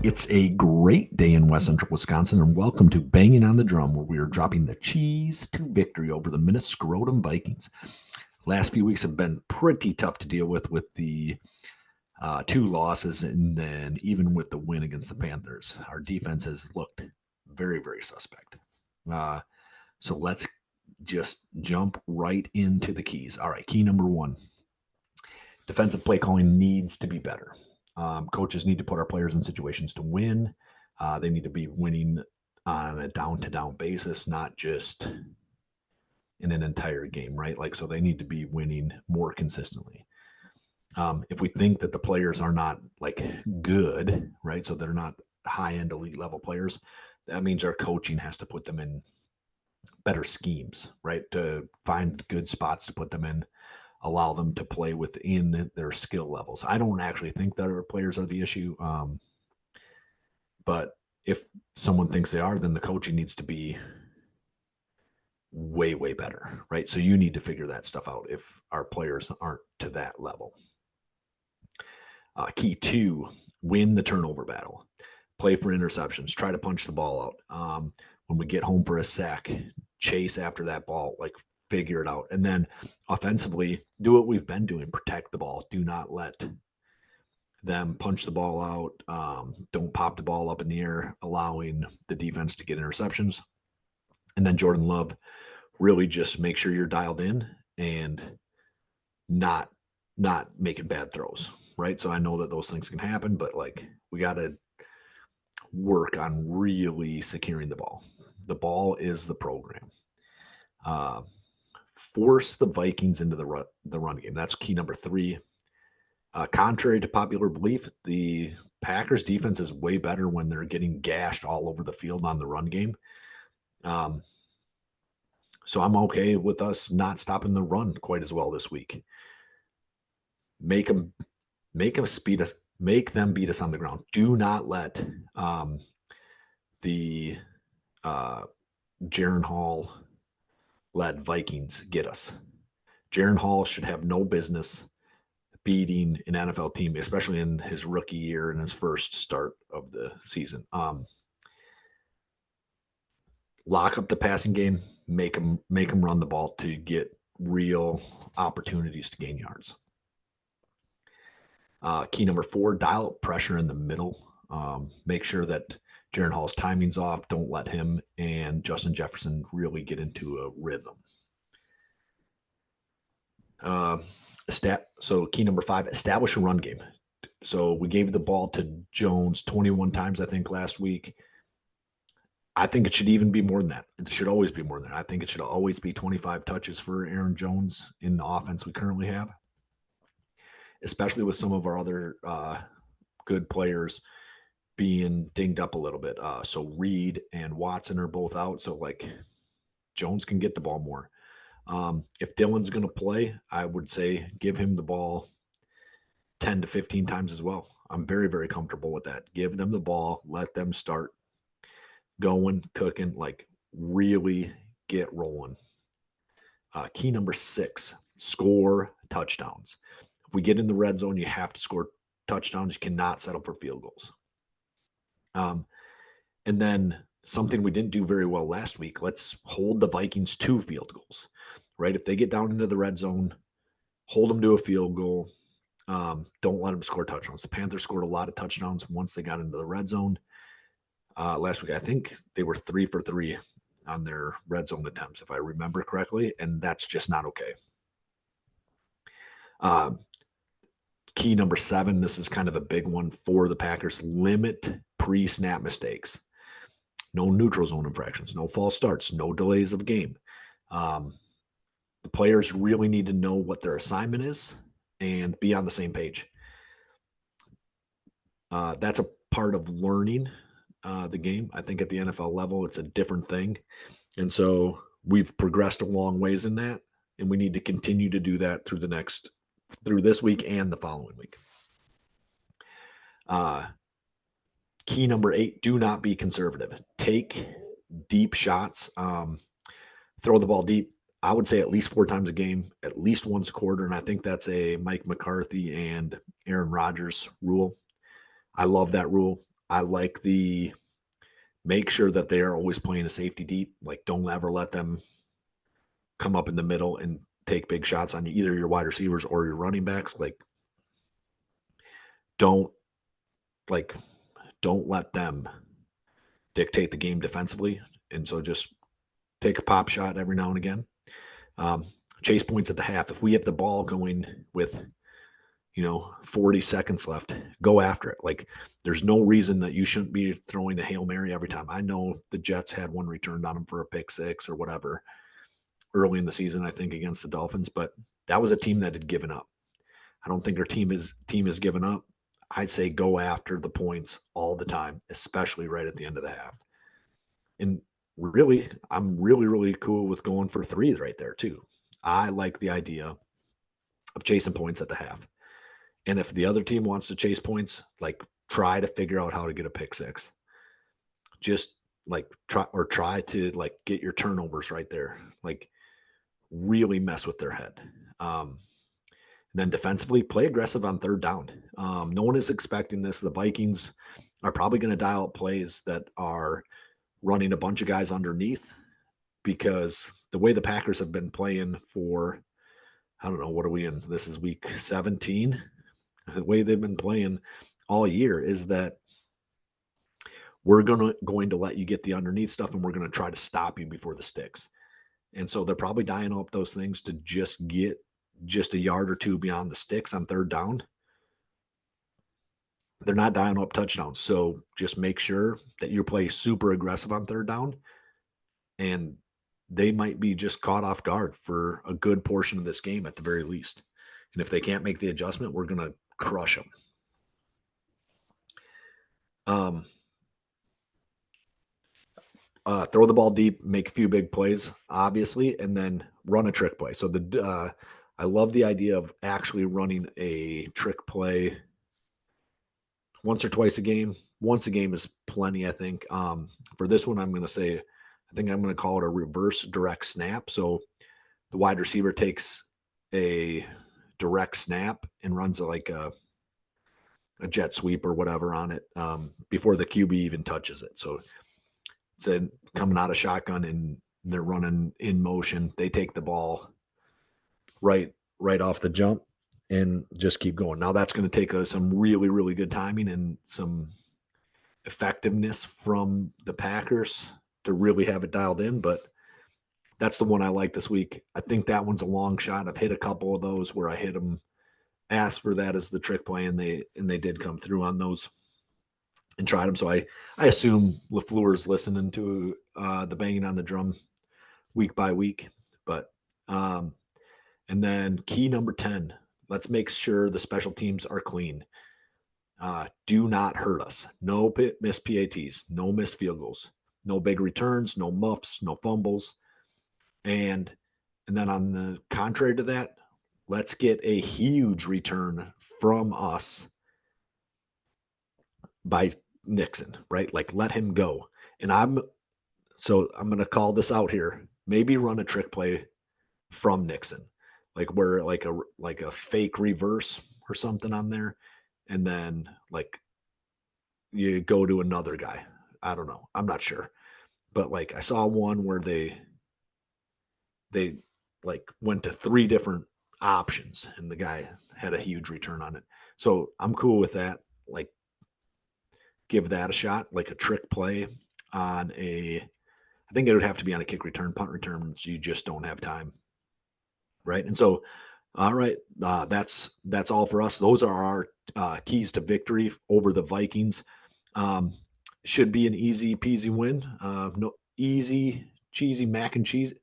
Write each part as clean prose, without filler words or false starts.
It's a great day in West Central Wisconsin, and welcome to Banging on the Drum, where we are dropping the cheese to victory over the Minnesota Vikings. Last few weeks have been pretty tough to deal with the two losses, and then even with the win against the Panthers, our defense has looked very, very suspect. Uh, so let's just jump right into the keys. All right, key number one: defensive play calling needs to be better. Coaches need to put our players in situations to win. They need to be winning on a down-to-down basis, not just in an entire game, right? Like, so they need to be winning more consistently. If we think that the players are not like good, right? So they're not high-end elite level players, that means our coaching has to put them in better schemes, right? To find good spots to put them in, allow them to play within their skill levels. I don't actually think that our players are the issue. But if someone thinks they are, then the coaching needs to be way, way better, right? So you need to figure that stuff out if our players aren't to that level. Key two: win the turnover battle. Play for interceptions. Try to punch the ball out. When we get home for a sack, chase after that ball, like figure it out. And then offensively, do what we've been doing. Protect the ball. Do not let them punch the ball out. Don't pop the ball up in the air, allowing the defense to get interceptions. And then Jordan Love, really just make sure you're dialed in and not making bad throws, right? So I know that those things can happen, but like we got to work on really securing the ball. The ball is the program. Uh, Force the Vikings into the run game. That's key number three. Contrary to popular belief, the Packers defense is way better when they're getting gashed all over the field on the run game. So I'm okay with us not stopping the run quite as well this week. Make them beat us. Make them beat us on the ground. Do not let the Jaron Hall led Vikings get us. Jaron Hall should have no business beating an NFL team, especially in his rookie year and his first start of the season. Lock up the passing game, make them run the ball to get real opportunities to gain yards. Key number four: dial up pressure in the middle. Make sure that Jaron Hall's timing's off. Don't let him and Justin Jefferson really get into a rhythm. So key number five: establish a run game. So we gave the ball to Jones 21 times, I think, last week. I think it should even be more than that. It should always be more than that. I think it should always be 25 touches for Aaron Jones in the offense we currently have, especially with some of our other good players being dinged up a little bit. So Reed and Watson are both out. So like Jones can get the ball more. If Dylan's going to play, I would say give him the ball 10 to 15 times as well. I'm very, very comfortable with that. Give them the ball, let them start going, cooking, like really get rolling. Key number six: score touchdowns. If we get in the red zone, you have to score touchdowns. You cannot settle for field goals. And then something we didn't do very well last week, let's hold the Vikings to field goals, right? If they get down into the red zone, hold them to a field goal. Don't let them score touchdowns. The Panthers scored a lot of touchdowns once they got into the red zone. Last week, I think they were 3 for 3 on their red zone attempts, if I remember correctly, and that's just not okay. Key number 7, this is kind of a big one for the Packers: limit pre-snap mistakes. No neutral zone infractions, no false starts, no delays of game. The players really need to know what their assignment is and be on the same page. That's a part of learning the game. I think at the NFL level, it's a different thing. And so we've progressed a long ways in that, and we need to continue to do that through this week and the following week. Key number 8: do not be conservative. Take deep shots. Throw the ball deep. I would say at least 4 times a game, at least once a quarter, and I think that's a Mike McCarthy and Aaron Rodgers rule. I love that rule. I like the make sure that they are always playing a safety deep. Like, don't ever let them come up in the middle and take big shots on either your wide receivers or your running backs. Like, don't like don't let them dictate the game defensively. And so just take a pop shot every now and again. Um, chase points at the half. If we have the ball going with 40 seconds left, go after it. Like, there's no reason that you shouldn't be throwing a Hail Mary every time. I know the Jets had one returned on them for a pick six or whatever early in the season, I think, against the Dolphins, but that was a team that had given up. I don't think our team has given up. I'd say go after the points all the time, especially right at the end of the half. And really, I'm really, really cool with going for three right there too. I like the idea of chasing points at the half. And if the other team wants to chase points, like, try to figure out how to get a pick six. Just like try to like get your turnovers right there. Like, really mess with their head. And then defensively, play aggressive on third down. No one is expecting this. The Vikings are probably going to dial up plays that are running a bunch of guys underneath, because the way the Packers have been playing for, I don't know, what are we in? This is week 17. The way they've been playing all year is that we're going to let you get the underneath stuff, and we're going to try to stop you before the sticks. And so they're probably dialing up those things to just get just a yard or two beyond the sticks on third down. They're not dialing up touchdowns. So just make sure that you play super aggressive on third down, and they might be just caught off guard for a good portion of this game at the very least. And if they can't make the adjustment, we're going to crush them. Throw the ball deep, make a few big plays, obviously, and then run a trick play. So I love the idea of actually running a trick play once or twice a game. Once a game is plenty, I think. For this one, I'm going to say, I think I'm going to call it a reverse direct snap. So the wide receiver takes a direct snap and runs like a jet sweep or whatever on it before the QB even touches it. So it's coming out of shotgun and they're running in motion. They take the ball right off the jump and just keep going. Now that's going to take some really, really good timing and some effectiveness from the Packers to really have it dialed in, but that's the one I like this week. I think that one's a long shot. I've hit a couple of those where I hit them, asked for that as the trick play, and they did come through on those and tried them. So I assume LaFleur's listening to the banging on the drum week by week. But and then key number 10, let's make sure the special teams are clean. Do not hurt us. No missed PATs, no missed field goals, no big returns, no muffs, no fumbles. And then on the contrary to that, let's get a huge return from us by Nixon, right? Like, let him go. And I'm going to call this out here. Maybe run a trick play from Nixon, like where like a fake reverse or something on there, and then like you go to another guy. I don't know. I'm not sure, but like I saw one where they like went to 3 different options, and the guy had a huge return on it. So I'm cool with that. Like, give that a shot, like a trick play on I think it would have to be on a kick return, punt return. So you just don't have time. Right. And so, all right, that's all for us. Those are our keys to victory over the Vikings. Should be an easy peasy win. No easy cheesy mac and cheese.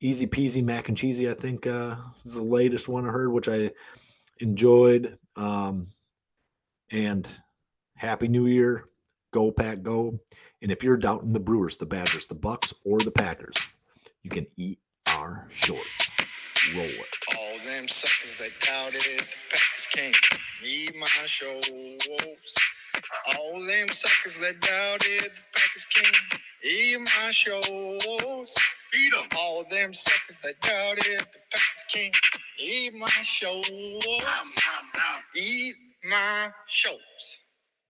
Easy peasy mac and cheesy, I think, is the latest one I heard, which I enjoyed. And Happy New Year. Go Pack Go. And if you're doubting the Brewers, the Badgers, the Bucks, or the Packers, you can eat our shorts. Roll it. All them suckers that doubted the Packers can't eat my shorts. All them suckers that doubted the Packers can't eat my shorts. Beat them. All them suckers that doubted the Packers can't eat my shorts. Eat my shorts.